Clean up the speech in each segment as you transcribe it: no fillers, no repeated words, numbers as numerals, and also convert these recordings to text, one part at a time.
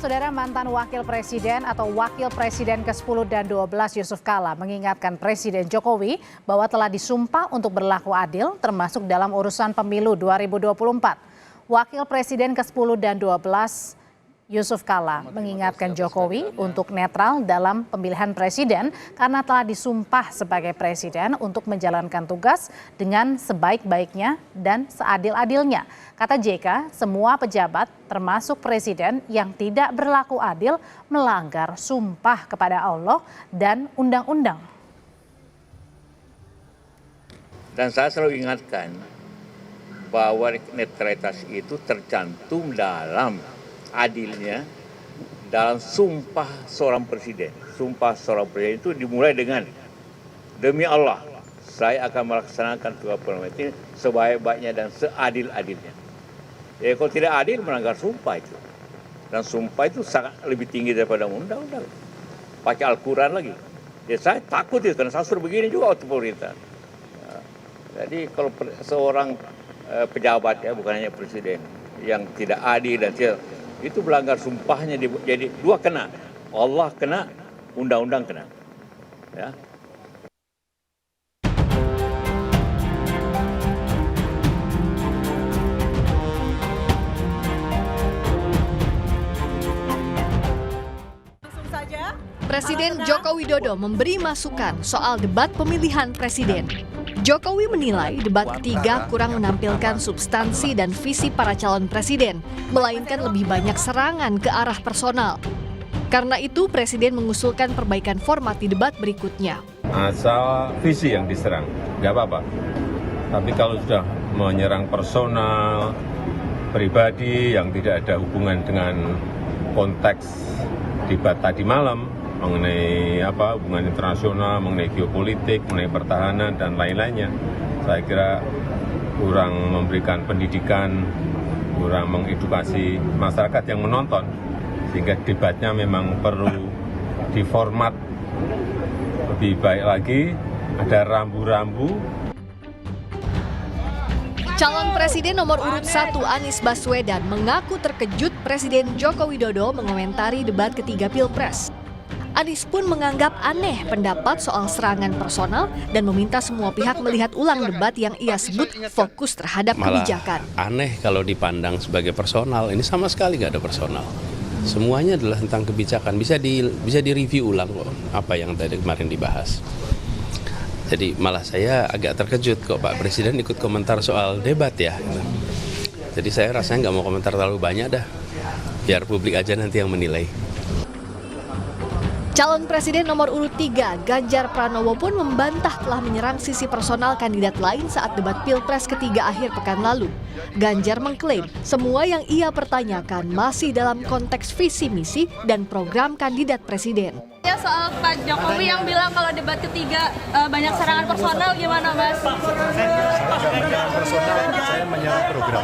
Saudara, mantan Wakil Presiden atau Wakil Presiden ke-10 dan 12 Yusuf Kala mengingatkan Presiden Jokowi bahwa telah disumpah untuk berlaku adil termasuk dalam urusan pemilu 2024. Wakil Presiden ke-10 dan 12 Yusuf Kala mengingatkan Jokowi untuk netral dalam pemilihan presiden karena telah disumpah sebagai presiden untuk menjalankan tugas dengan sebaik-baiknya dan seadil-adilnya. Kata JK, semua pejabat termasuk presiden yang tidak berlaku adil melanggar sumpah kepada Allah dan undang-undang. Dan saya selalu ingatkan bahwa netralitas itu tercantum dalam adilnya dalam sumpah seorang presiden. Sumpah seorang presiden itu dimulai dengan demi Allah, saya akan melaksanakan tugas ini sebaik-baiknya dan seadil-adilnya. Ya, kalau tidak adil melanggar sumpah itu. Dan sumpah itu sangat lebih tinggi daripada undang-undang. Pakai Al-Quran lagi. Ya, saya takut itu karena saya suruh begini juga waktu pemerintah. Nah, jadi kalau seorang pejabat, ya bukan hanya presiden, yang tidak adil dan tidak, itu melanggar sumpahnya, jadi dua kena. Allah kena, undang-undang kena. Ya. Presiden Joko Widodo memberi masukan soal debat pemilihan presiden. Jokowi menilai debat ketiga kurang menampilkan substansi dan visi para calon presiden, melainkan lebih banyak serangan ke arah personal. Karena itu, Presiden mengusulkan perbaikan format di debat berikutnya. Asal visi yang diserang, nggak apa-apa. Tapi kalau sudah menyerang personal, pribadi yang tidak ada hubungan dengan konteks debat tadi malam, mengenai hubungan internasional, mengenai geopolitik, mengenai pertahanan, dan lain-lainnya. Saya kira kurang memberikan pendidikan, kurang mengedukasi masyarakat yang menonton, sehingga debatnya memang perlu diformat lebih baik lagi, ada rambu-rambu. Calon Presiden nomor urut 1 Anies Baswedan mengaku terkejut Presiden Joko Widodo mengomentari debat ketiga Pilpres. Anies pun menganggap aneh pendapat soal serangan personal dan meminta semua pihak melihat ulang debat yang ia sebut fokus terhadap kebijakan. Aneh kalau dipandang sebagai personal, ini sama sekali nggak ada personal. Semuanya adalah tentang kebijakan, bisa direview ulang kok apa yang tadi kemarin dibahas. Jadi malah saya agak terkejut kok Pak Presiden ikut komentar soal debat ya. Jadi saya rasanya nggak mau komentar terlalu banyak dah, biar publik aja nanti yang menilai. Calon Presiden nomor urut 3, Ganjar Pranowo pun membantah telah menyerang sisi personal kandidat lain saat debat Pilpres ketiga akhir pekan lalu. Ganjar mengklaim semua yang ia pertanyakan masih dalam konteks visi misi dan program kandidat presiden. Ya, soal Pak Jokowi yang bilang kalau debat ketiga banyak serangan personal, gimana Mas? Serangan personal, saya menyerang program.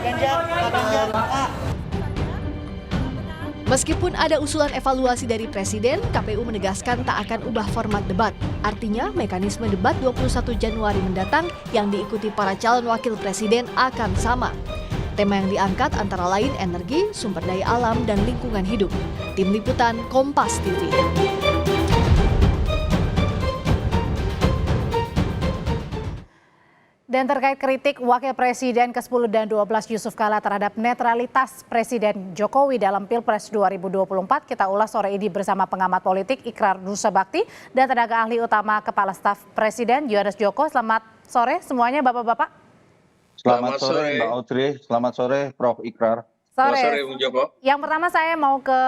Meskipun ada usulan evaluasi dari Presiden, KPU menegaskan tak akan ubah format debat. Artinya, mekanisme debat 21 Januari mendatang yang diikuti para calon wakil presiden akan sama. Tema yang diangkat antara lain energi, sumber daya alam, dan lingkungan hidup. Tim Liputan Kompas TV. Dan terkait kritik Wakil Presiden ke-10 dan 12 Yusuf Kala terhadap netralitas Presiden Jokowi dalam Pilpres 2024, kita ulas sore ini bersama pengamat politik Ikrar Nusa Bakti dan tenaga ahli utama Kepala Staf Presiden Yohanes Joko. Selamat sore semuanya Bapak-Bapak. Selamat sore Mbak Audrey, selamat sore Prof. Ikrar. Sore Bung Joko. Yang pertama saya mau ke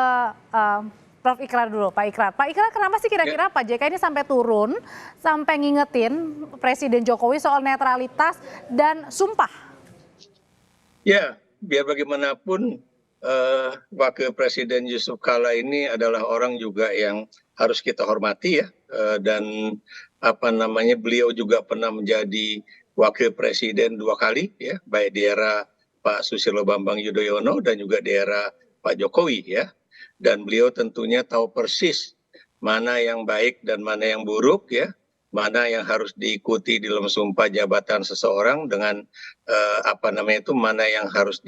Prof. Ikrar dulu, Pak Ikrar. Pak Ikrar, kenapa sih kira-kira Pak JK ini sampai turun, sampai ngingetin Presiden Jokowi soal netralitas dan sumpah? Ya, biar bagaimanapun Wakil Presiden Yusuf Kala ini adalah orang juga yang harus kita hormati ya, dan beliau juga pernah menjadi Wakil Presiden 2 kali ya, baik di era Pak Susilo Bambang Yudhoyono dan juga di era Pak Jokowi ya. Dan beliau tentunya tahu persis mana yang baik dan mana yang buruk ya, mana yang harus diikuti dalam sumpah jabatan seseorang dengan mana yang harus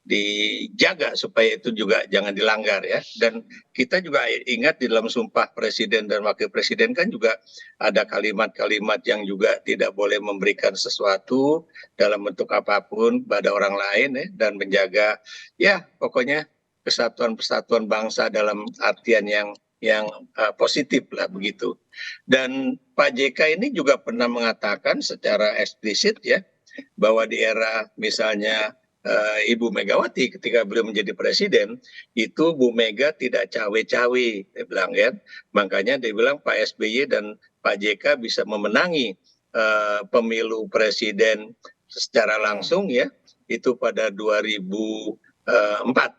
dijaga supaya itu juga jangan dilanggar ya. Dan kita juga ingat di dalam sumpah presiden dan wakil presiden kan juga ada kalimat-kalimat yang juga tidak boleh memberikan sesuatu dalam bentuk apapun pada orang lain ya, dan menjaga ya pokoknya kesatuan bangsa dalam artian yang positif lah begitu. Dan Pak JK ini juga pernah mengatakan secara eksplisit ya bahwa di era misalnya Ibu Megawati ketika beliau menjadi presiden itu Bu Mega tidak cawe-cawe, dia bilang kan. Makanya dia bilang Pak SBY dan Pak JK bisa memenangi pemilu presiden secara langsung ya itu pada 2004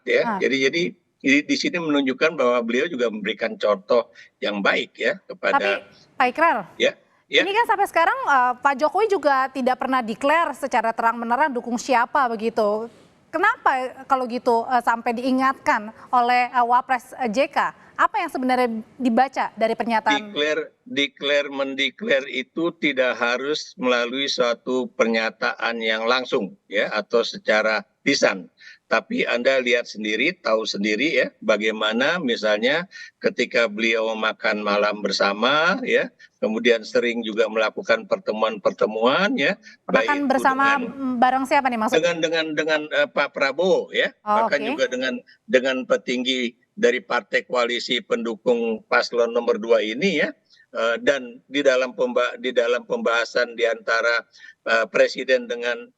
ya. Jadi di sini menunjukkan bahwa beliau juga memberikan contoh yang baik ya kepada. Tapi Pak Ikrar, ya. ini kan sampai sekarang Pak Jokowi juga tidak pernah declare secara terang-menerang dukung siapa begitu. Kenapa kalau gitu sampai diingatkan oleh Wapres JK? Apa yang sebenarnya dibaca dari pernyataan? Mendeklar itu tidak harus melalui suatu pernyataan yang langsung ya atau secara lisan. Tapi Anda lihat sendiri, tahu sendiri ya bagaimana misalnya ketika beliau makan malam bersama ya, kemudian sering juga melakukan pertemuan-pertemuan ya. Makan bersama bareng siapa nih maksudnya? Dengan Pak Prabowo ya, bahkan juga dengan petinggi dari partai koalisi pendukung paslon nomor 2 ini ya. Dan di dalam pembahasan di antara presiden dengan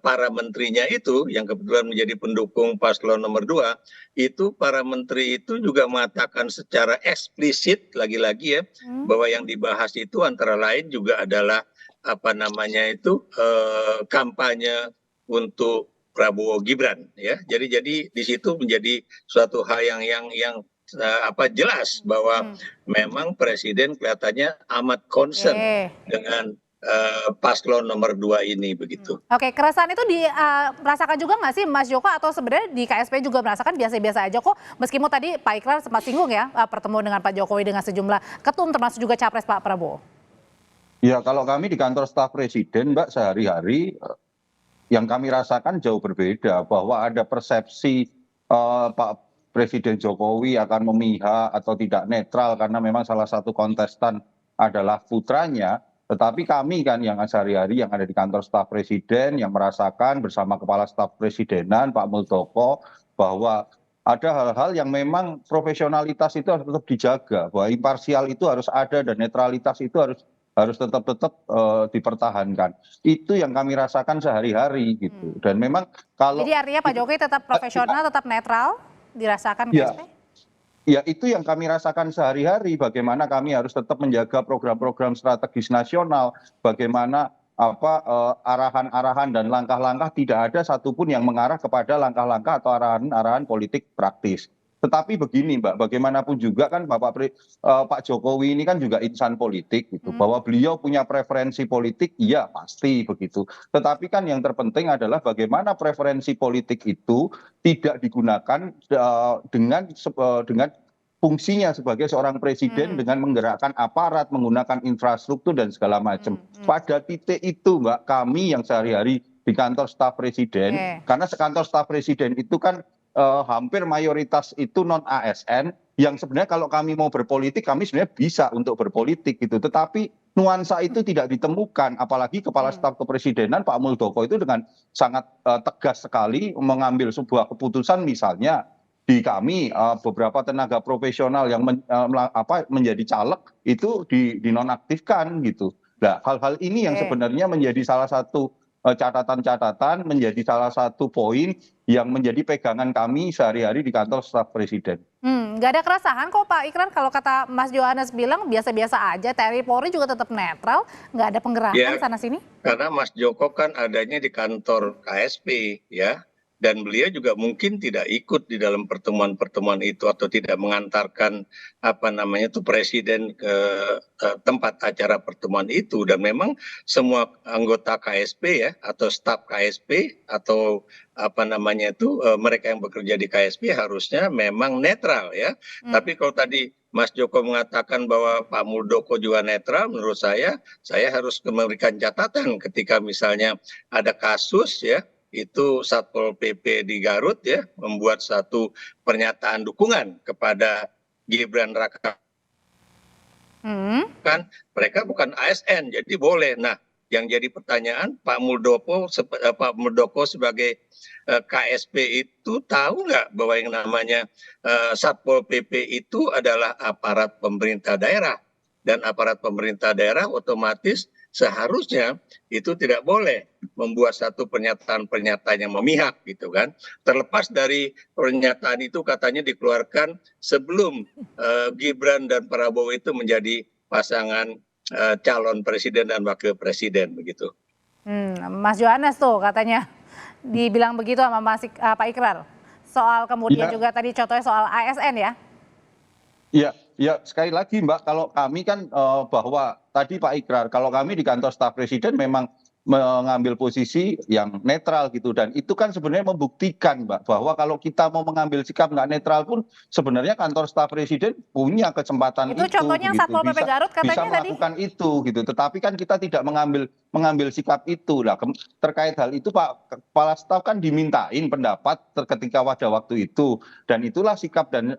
para menterinya itu yang kebetulan menjadi pendukung paslon nomor 2 itu para menteri itu juga mengatakan secara eksplisit lagi-lagi ya bahwa yang dibahas itu antara lain juga adalah kampanye untuk Prabowo Gibran ya. Jadi di situ menjadi suatu hal yang jelas bahwa memang presiden kelihatannya amat concern dengan paslon nomor 2 ini begitu. Oke, keresahan itu merasakan juga nggak sih Mas Joko atau sebenarnya di KSP juga merasakan biasa-biasa aja kok meskipun tadi Pak Ikrar sempat singgung ya pertemuan dengan Pak Jokowi dengan sejumlah ketum termasuk juga capres Pak Prabowo. Ya kalau kami di kantor staf presiden Mbak sehari-hari yang kami rasakan jauh berbeda bahwa ada persepsi Pak Presiden Jokowi akan memihak atau tidak netral karena memang salah satu kontestan adalah putranya. Tetapi kami kan yang sehari-hari yang ada di kantor staf presiden yang merasakan bersama kepala staf presidenan Pak Muldoko bahwa ada hal-hal yang memang profesionalitas itu harus tetap dijaga, bahwa imparsial itu harus ada dan netralitas itu harus tetap dipertahankan. Itu yang kami rasakan sehari-hari gitu. Dan memang kalau jadi artinya Pak Jokowi tetap profesional, tetap netral dirasakan KSP? Ya itu yang kami rasakan sehari-hari, bagaimana kami harus tetap menjaga program-program strategis nasional, bagaimana arahan-arahan dan langkah-langkah tidak ada satupun yang mengarah kepada langkah-langkah atau arahan-arahan politik praktis. Tetapi begini Mbak, bagaimanapun juga kan Pak Jokowi ini kan juga insan politik gitu, bahwa beliau punya preferensi politik, iya pasti begitu. Tetapi kan yang terpenting adalah bagaimana preferensi politik itu tidak digunakan dengan fungsinya sebagai seorang presiden dengan menggerakkan aparat, menggunakan infrastruktur dan segala macam. Pada titik itu Mbak, kami yang sehari-hari di kantor staf presiden, karena kantor staf presiden itu kan hampir mayoritas itu non ASN yang sebenarnya kalau kami mau berpolitik kami sebenarnya bisa untuk berpolitik gitu, tetapi nuansa itu tidak ditemukan, apalagi kepala staf kepresidenan Pak Muldoko itu dengan sangat tegas sekali mengambil sebuah keputusan misalnya di kami beberapa tenaga profesional yang menjadi caleg itu dinonaktifkan gitu. Nah hal-hal ini yang sebenarnya menjadi salah satu catatan-catatan, menjadi salah satu poin yang menjadi pegangan kami sehari-hari di kantor staf presiden. Nggak ada keresahan kok Pak Ikrar, kalau kata Mas Johannes bilang biasa-biasa aja, TNI Polri juga tetap netral, nggak ada penggerakan sana-sini? Karena Mas Joko kan adanya di kantor KSP ya, dan beliau juga mungkin tidak ikut di dalam pertemuan-pertemuan itu atau tidak mengantarkan presiden ke tempat acara pertemuan itu. Dan memang semua anggota KSP ya atau staf KSP atau mereka yang bekerja di KSP harusnya memang netral ya. Tapi kalau tadi Mas Joko mengatakan bahwa Pak Muldoko juga netral, menurut saya harus memberikan catatan ketika misalnya ada kasus ya itu Satpol PP di Garut ya membuat satu pernyataan dukungan kepada Gibran Raka. Kan mereka bukan ASN, jadi boleh. Nah, yang jadi pertanyaan Pak Muldoko sebagai KSP itu tahu nggak bahwa yang namanya Satpol PP itu adalah aparat pemerintah daerah, dan aparat pemerintah daerah otomatis seharusnya itu tidak boleh membuat satu pernyataan-pernyataan yang memihak gitu kan. Terlepas dari pernyataan itu katanya dikeluarkan sebelum Gibran dan Prabowo itu menjadi pasangan calon presiden dan wakil presiden begitu. Mas Johannes tuh katanya dibilang begitu sama Pak Ikrar. Soal kemudian juga tadi contohnya soal ASN ya. Ya, sekali lagi Mbak, kalau kami kan bahwa tadi Pak Ikrar, kalau kami di kantor staf presiden memang mengambil posisi yang netral gitu, dan itu kan sebenarnya membuktikan Mbak bahwa kalau kita mau mengambil sikap nggak netral pun sebenarnya kantor staf presiden punya kesempatan itu contohnya gitu. Satpol PP Garut katanya bisa melakukan tadi itu gitu, tetapi kan kita tidak mengambil sikap itu. Nah, terkait hal itu Pak Kepala Staf kan dimintain pendapat ketika pada waktu itu, dan itulah sikap dan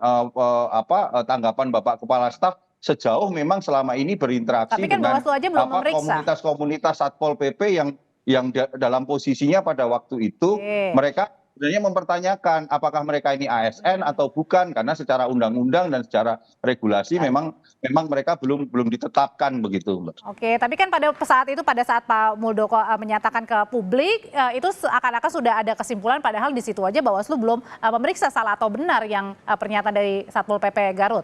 tanggapan Bapak Kepala Staf sejauh memang selama ini berinteraksi kan dengan komunitas-komunitas Satpol PP yang dalam posisinya pada waktu itu. Mereka sebenarnya mempertanyakan apakah mereka ini ASN atau bukan, karena secara undang-undang dan secara regulasi memang mereka belum ditetapkan begitu. Oke, tapi kan pada saat Pak Muldoko menyatakan ke publik itu seakan-akan sudah ada kesimpulan, padahal di situ aja Bawaslu belum memeriksa salah atau benar yang pernyataan dari Satpol PP Garut,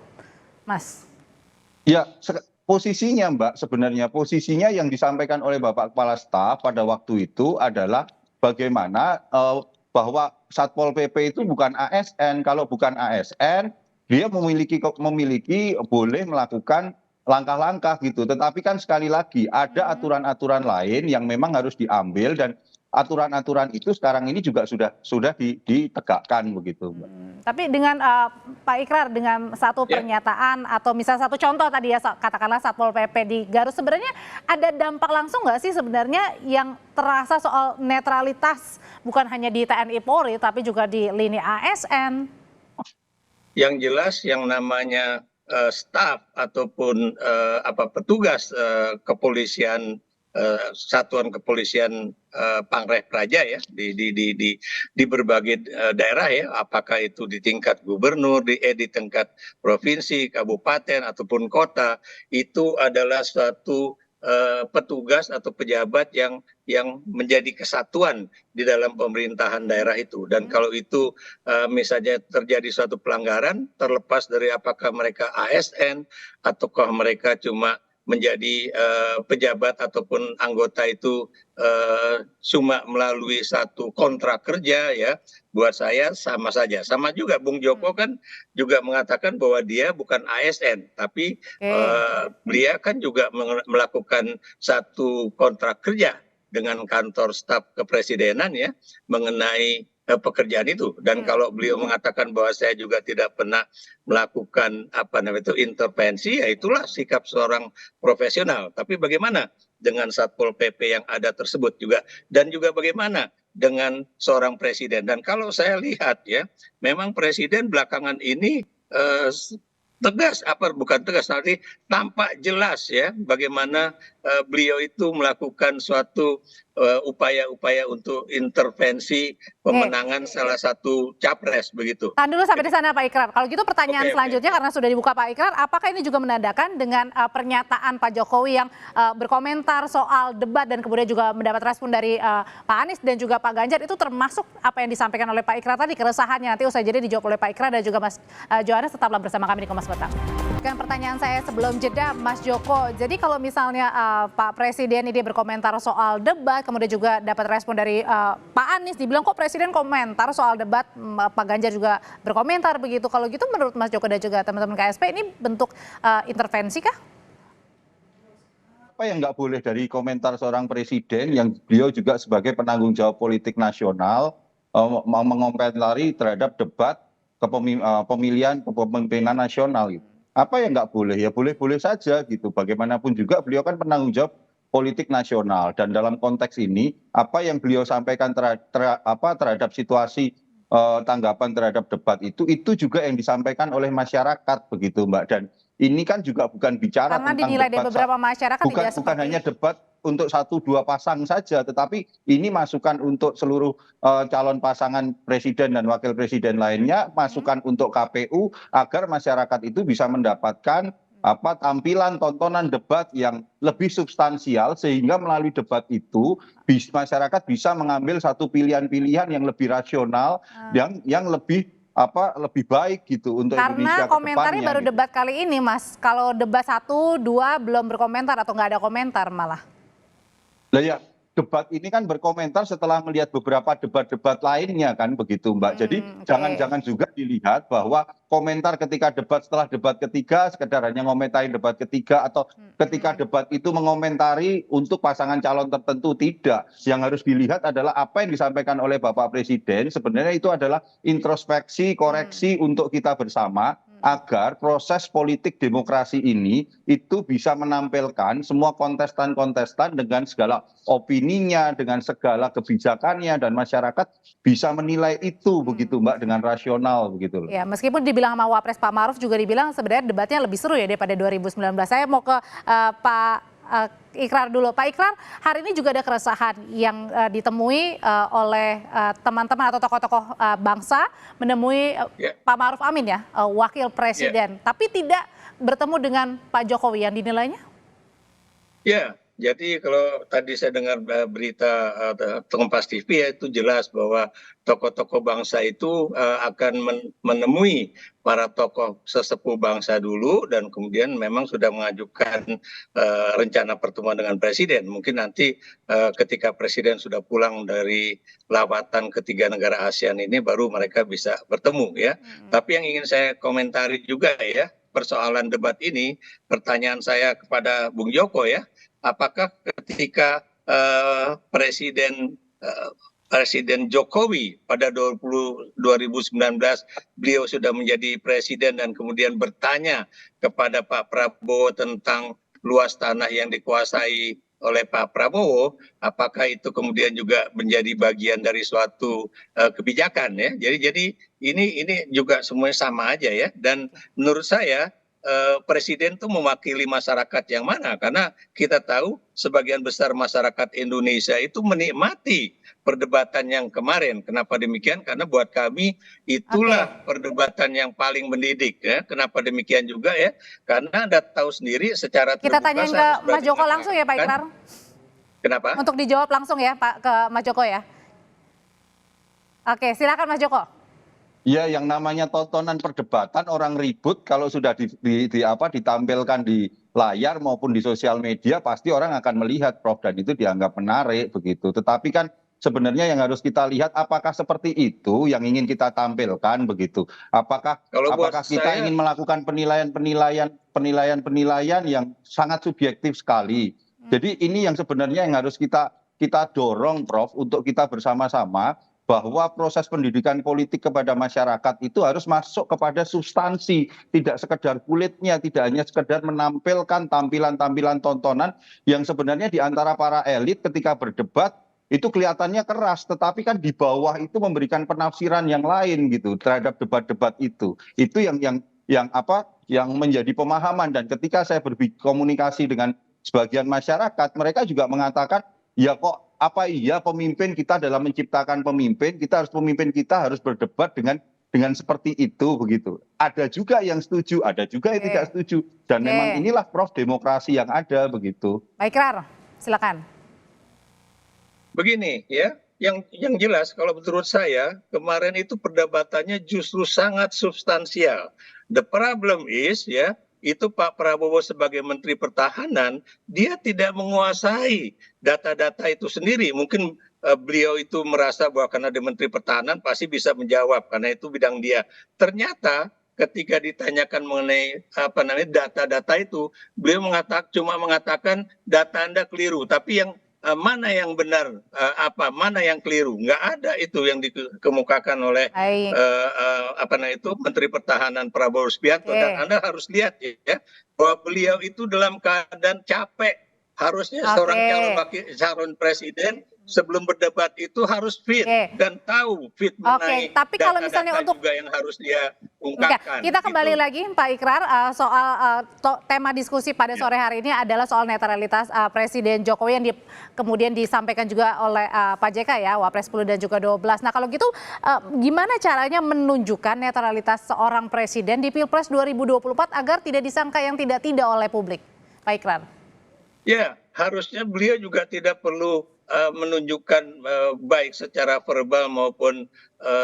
Mas. Ya, posisinya Mbak, sebenarnya posisinya yang disampaikan oleh Bapak Kepala Staf pada waktu itu adalah bagaimana bahwa Satpol PP itu bukan ASN. Kalau bukan ASN, dia memiliki boleh melakukan langkah-langkah gitu. Tetapi kan sekali lagi ada aturan-aturan lain yang memang harus diambil, dan aturan-aturan itu sekarang ini juga sudah ditegakkan begitu, Mbak. Tapi dengan Pak Ikrar, dengan satu pernyataan atau misalnya satu contoh tadi ya, katakanlah Satpol PP di Garut, sebenarnya ada dampak langsung nggak sih sebenarnya yang terasa soal netralitas bukan hanya di TNI Polri tapi juga di lini ASN? Yang jelas yang namanya staf ataupun petugas kepolisian, satuan kepolisian Pangreh Praja ya di berbagai daerah ya, apakah itu di tingkat gubernur, di tingkat provinsi, kabupaten ataupun kota, itu adalah suatu petugas atau pejabat yang menjadi kesatuan di dalam pemerintahan daerah itu. Dan kalau itu misalnya terjadi suatu pelanggaran, terlepas dari apakah mereka ASN ataukah mereka cuma menjadi pejabat ataupun anggota itu cuma melalui satu kontrak kerja ya, buat saya sama saja. Sama juga Bung Joko kan juga mengatakan bahwa dia bukan ASN, tapi beliau kan juga melakukan satu kontrak kerja dengan kantor staf kepresidenan ya mengenai pekerjaan itu. Dan kalau beliau mengatakan bahwa saya juga tidak pernah melakukan intervensi, ya itulah sikap seorang profesional. Tapi bagaimana dengan Satpol PP yang ada tersebut juga, dan juga bagaimana dengan seorang presiden? Dan kalau saya lihat ya, memang presiden belakangan ini tegas, bukan tegas, tapi tampak jelas ya bagaimana beliau itu melakukan suatu upaya-upaya untuk intervensi pemenangan salah satu capres begitu. Tahan dulu sampai di sana Pak Ikrar. Kalau gitu pertanyaan selanjutnya karena sudah dibuka Pak Ikrar, apakah ini juga menandakan dengan pernyataan Pak Jokowi yang berkomentar soal debat dan kemudian juga mendapat respon dari Pak Anies dan juga Pak Ganjar, itu termasuk apa yang disampaikan oleh Pak Ikrar tadi, keresahannya nanti usai jadi dijawab oleh Pak Ikrar dan juga Mas Johannes. Tetaplah bersama kami di Kompas Petang. Dengan pertanyaan saya sebelum jeda, Mas Joko, jadi kalau misalnya Pak Presiden ini berkomentar soal debat, kemudian juga dapat respon dari Pak Anies, dibilang kok Presiden komentar soal debat, Pak Ganjar juga berkomentar begitu. Kalau gitu menurut Mas Joko dan juga teman-teman KSP, ini bentuk intervensi kah? Apa yang nggak boleh dari komentar seorang presiden yang beliau juga sebagai penanggung jawab politik nasional mengomentari terhadap debat pemilihan kepemimpinan nasional gitu. Apa yang nggak boleh? Ya boleh-boleh saja gitu. Bagaimanapun juga beliau kan penanggung jawab politik nasional. Dan dalam konteks ini, apa yang beliau sampaikan terhadap situasi tanggapan terhadap debat itu juga yang disampaikan oleh masyarakat begitu Mbak. Dan ini kan juga bukan bicara Karena tentang dinilai dari debat, beberapa masyarakat tidak bukan seperti hanya debat untuk 1-2 pasang saja, tetapi ini masukan untuk seluruh calon pasangan presiden dan wakil presiden lainnya, masukan untuk KPU agar masyarakat itu bisa mendapatkan tampilan tontonan debat yang lebih substansial, sehingga melalui debat itu masyarakat bisa mengambil satu pilihan-pilihan yang lebih rasional, yang lebih baik gitu untuk Indonesia ke depannya. Karena komentarnya baru gitu. debat kali ini, Mas. Kalau debat 1, 2 belum berkomentar atau nggak ada komentar malah. Lah ya, debat ini kan berkomentar setelah melihat beberapa debat-debat lainnya kan begitu Mbak. Jadi jangan juga dilihat bahwa komentar ketika debat setelah debat ketiga sekedar hanya ngomentari debat ketiga, atau ketika debat itu mengomentari untuk pasangan calon tertentu, tidak. Yang harus dilihat adalah apa yang disampaikan oleh Bapak Presiden, sebenarnya itu adalah introspeksi, koreksi untuk kita bersama, agar proses politik demokrasi ini itu bisa menampilkan semua kontestan-kontestan dengan segala opininya, dengan segala kebijakannya, dan masyarakat bisa menilai itu begitu Mbak, dengan rasional begitu loh. Ya, meskipun dibilang sama Wapres Pak Maruf juga dibilang sebenarnya debatnya lebih seru ya daripada 2019. Saya mau ke Pak Ikrar dulu. Pak Ikrar, hari ini juga ada keresahan yang ditemui oleh teman-teman atau tokoh-tokoh bangsa menemui Pak Maruf Amin ya, wakil presiden, tapi tidak bertemu dengan Pak Jokowi, yang dinilainya? Ya, jadi kalau tadi saya dengar berita Kompas TV ya, itu jelas bahwa tokoh-tokoh bangsa itu akan menemui para tokoh sesepuh bangsa dulu, dan kemudian memang sudah mengajukan rencana pertemuan dengan presiden. Mungkin nanti ketika presiden sudah pulang dari lawatan ke 3 negara ASEAN ini baru mereka bisa bertemu ya. Tapi yang ingin saya komentari juga ya, persoalan debat ini, pertanyaan saya kepada Bung Joko ya, apakah ketika Presiden Jokowi pada 2019 beliau sudah menjadi presiden dan kemudian bertanya kepada Pak Prabowo tentang luas tanah yang dikuasai oleh Pak Prabowo, apakah itu kemudian juga menjadi bagian dari suatu kebijakan ya. Jadi ini juga semuanya sama aja ya. Dan menurut saya presiden itu mewakili masyarakat yang mana, karena kita tahu sebagian besar masyarakat Indonesia itu menikmati perdebatan yang kemarin. Kenapa demikian? Karena buat kami itulah perdebatan yang paling mendidik ya. Kenapa demikian juga ya? Karena Anda tahu sendiri secara Kita tanyain ke Mas Joko langsung ya Pak Ikrar. Kenapa? Untuk dijawab langsung ya Pak, ke Mas Joko ya. Oke, silakan Mas Joko. Ya, yang namanya tontonan perdebatan, orang ribut kalau sudah ditampilkan di layar maupun di sosial media, pasti orang akan melihat, Prof, dan itu dianggap menarik begitu. Tetapi kan sebenarnya yang harus kita lihat, apakah seperti itu yang ingin kita tampilkan begitu? Apakah kita ingin melakukan penilaian yang sangat subjektif sekali? Jadi ini yang sebenarnya yang harus kita dorong, Prof, untuk kita bersama-sama, bahwa proses pendidikan politik kepada masyarakat itu harus masuk kepada substansi, tidak sekedar kulitnya, tidak hanya sekedar menampilkan tampilan-tampilan tontonan yang sebenarnya di antara para elit ketika berdebat itu kelihatannya keras, tetapi kan di bawah itu memberikan penafsiran yang lain gitu terhadap debat-debat itu. Itu yang menjadi pemahaman. Dan ketika saya berkomunikasi dengan sebagian masyarakat, mereka juga mengatakan, ya kok apa iya pemimpin kita dalam menciptakan pemimpin, pemimpin kita harus berdebat dengan seperti itu begitu. Ada juga yang setuju, ada juga yang tidak setuju. Dan memang inilah Prof demokrasi yang ada begitu. Baik, Ikrar, silakan. Begini ya, yang jelas kalau menurut saya kemarin itu perdebatannya justru sangat substansial. The problem is ya, itu Pak Prabowo sebagai Menteri Pertahanan, dia tidak menguasai data-data itu sendiri. Mungkin beliau itu merasa bahwa karena dia Menteri Pertahanan pasti bisa menjawab, karena itu bidang dia. Ternyata ketika ditanyakan mengenai data-data itu, beliau cuma mengatakan data Anda keliru, tapi yang mana yang benar, mana yang keliru, nggak ada itu yang dikemukakan oleh Menteri Pertahanan Prabowo Subianto. Dan Anda harus lihat ya, bahwa beliau itu dalam keadaan capek, harusnya seorang calon presiden sebelum berdebat itu harus fit dan tahu fit mengenai tapi kalau misalnya data-data untuk juga yang harus dia ungkapkan. Kita kembali lagi Pak Ikrar soal tema diskusi pada sore hari ini adalah soal netralitas Presiden Jokowi yang kemudian disampaikan juga oleh Pak JK ya, Wapres 10 dan juga 12. Nah kalau gitu gimana caranya menunjukkan netralitas seorang presiden di Pilpres 2024 agar tidak disangka yang tidak-tidak oleh publik, Pak Ikrar? Ya, harusnya beliau juga tidak perlu menunjukkan baik secara verbal maupun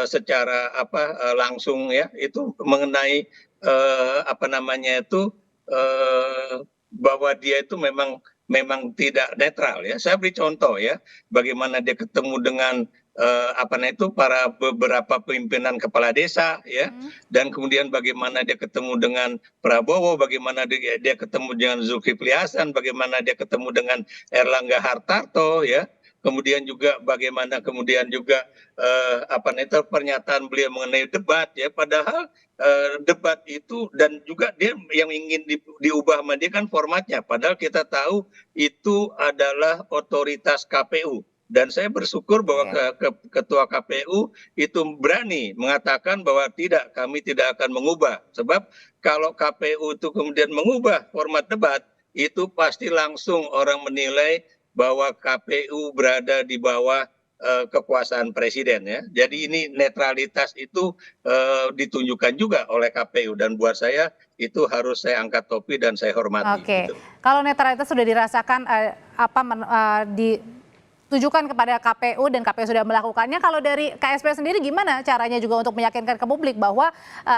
secara langsung ya, itu mengenai bahwa dia itu memang tidak netral ya. Saya beri contoh ya, bagaimana dia ketemu dengan para beberapa pimpinan kepala desa ya, dan kemudian bagaimana dia ketemu dengan Prabowo, bagaimana dia ketemu dengan Zulkifli Hasan, bagaimana dia ketemu dengan Erlangga Hartarto ya, kemudian juga bagaimana kemudian juga pernyataan beliau mengenai debat ya, padahal debat itu dan juga dia yang ingin diubah sama dia kan formatnya, padahal kita tahu itu adalah otoritas KPU. Dan saya bersyukur bahwa ketua KPU itu berani mengatakan bahwa tidak, kami tidak akan mengubah. Sebab kalau KPU itu kemudian mengubah format debat, itu pasti langsung orang menilai bahwa KPU berada di bawah kekuasaan presiden ya. Jadi ini netralitas itu ditunjukkan juga oleh KPU dan buat saya itu harus saya angkat topi dan saya hormati. Gitu. Kalau netralitas sudah dirasakan ditujukan kepada KPU dan KPU sudah melakukannya, kalau dari KSP sendiri gimana caranya juga untuk meyakinkan ke publik bahwa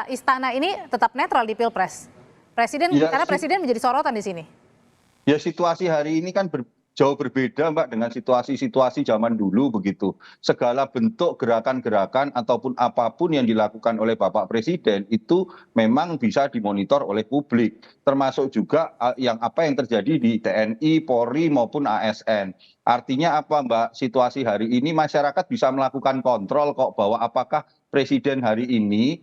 istana ini tetap netral di Pilpres? Karena presiden menjadi sorotan di sini. Ya situasi hari ini kan jauh berbeda Mbak dengan situasi-situasi zaman dulu begitu. Segala bentuk gerakan-gerakan ataupun apapun yang dilakukan oleh Bapak Presiden itu memang bisa dimonitor oleh publik. Termasuk juga apa yang terjadi di TNI, Polri maupun ASN. Artinya apa Mbak? Situasi hari ini masyarakat bisa melakukan kontrol kok bahwa apakah Presiden hari ini,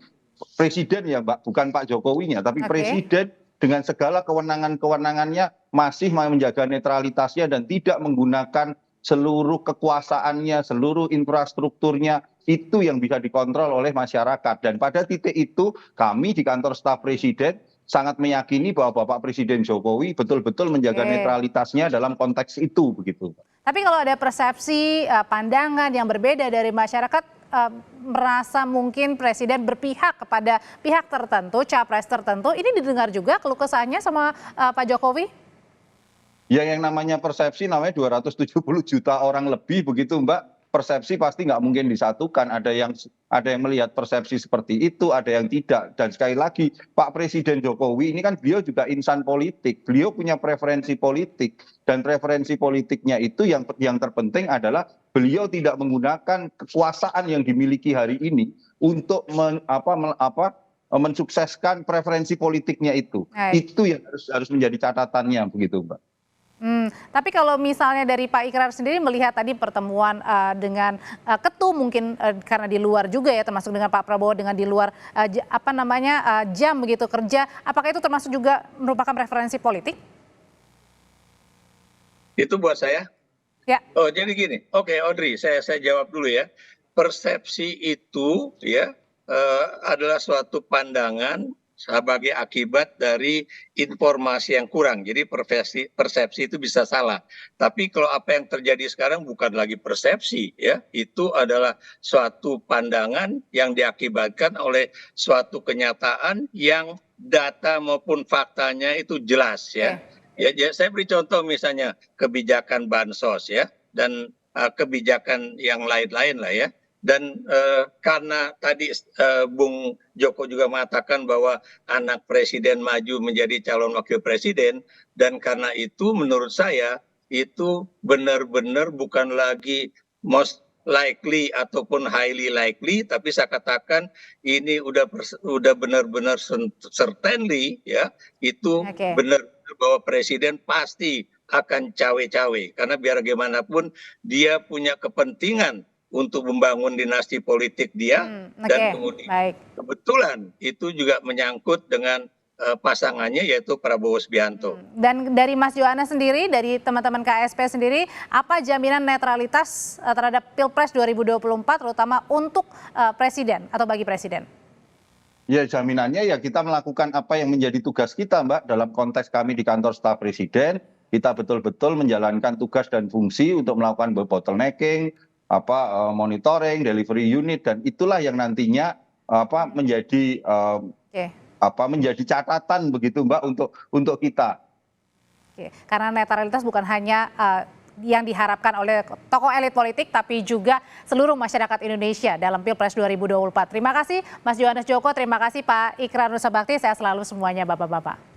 Presiden ya Mbak, bukan Pak Jokowinya, tapi Presiden dengan segala kewenangan-kewenangannya masih menjaga netralitasnya dan tidak menggunakan seluruh kekuasaannya, seluruh infrastrukturnya, itu yang bisa dikontrol oleh masyarakat. Dan pada titik itu kami di kantor staf Presiden sangat meyakini bahwa Bapak Presiden Jokowi betul-betul menjaga netralitasnya dalam konteks itu begitu. Tapi kalau ada persepsi pandangan yang berbeda dari masyarakat, merasa mungkin presiden berpihak kepada pihak tertentu, capres tertentu, ini didengar juga keluh kesahnya sama Pak Jokowi? Ya yang namanya persepsi namanya 270 juta orang lebih begitu Mbak. Persepsi pasti nggak mungkin disatukan, ada yang melihat persepsi seperti itu, ada yang tidak. Dan sekali lagi Pak Presiden Jokowi ini kan beliau juga insan politik, beliau punya preferensi politik, dan preferensi politiknya itu yang terpenting adalah beliau tidak menggunakan kekuasaan yang dimiliki hari ini untuk mensukseskan preferensi politiknya itu. Itu yang harus menjadi catatannya begitu Mbak. Tapi kalau misalnya dari Pak Ikrar sendiri melihat tadi pertemuan dengan ketum mungkin karena di luar juga ya, termasuk dengan Pak Prabowo dengan di luar jam begitu kerja, apakah itu termasuk juga merupakan preferensi politik? Itu buat saya. Ya. Oh jadi gini, oke Audrey, saya jawab dulu ya. Persepsi itu ya adalah suatu pandangan sebagai akibat dari informasi yang kurang. Jadi persepsi itu bisa salah. Tapi kalau apa yang terjadi sekarang bukan lagi persepsi ya, itu adalah suatu pandangan yang diakibatkan oleh suatu kenyataan yang data maupun faktanya itu jelas ya. Ya, saya beri contoh misalnya kebijakan bansos ya, dan kebijakan yang lain-lain lah ya. Dan karena tadi Bung Joko juga mengatakan bahwa anak presiden maju menjadi calon wakil presiden, dan karena itu menurut saya itu benar-benar bukan lagi most likely ataupun highly likely, tapi saya katakan ini udah benar-benar certainly ya, itu benar bahwa presiden pasti akan cawe-cawe, karena biar bagaimanapun dia punya kepentingan untuk membangun dinasti politik dia, dan kemudian kebetulan itu juga menyangkut dengan pasangannya yaitu Prabowo Subianto. Dan dari Mas Yohanes sendiri, dari teman-teman KSP sendiri, apa jaminan netralitas terhadap Pilpres 2024 terutama untuk presiden atau bagi presiden? Ya jaminannya ya kita melakukan apa yang menjadi tugas kita Mbak, dalam konteks kami di kantor staf presiden, kita betul-betul menjalankan tugas dan fungsi untuk melakukan bottlenecking, monitoring, delivery unit, dan itulah yang nantinya menjadi menjadi catatan begitu Mbak untuk kita. Oke, karena netralitas bukan hanya yang diharapkan oleh tokoh elit politik, tapi juga seluruh masyarakat Indonesia dalam Pilpres 2024. Terima kasih Mas Yohanes Joko, terima kasih Pak Ikrar Nusa Bakti, sehat selalu semuanya Bapak-Bapak.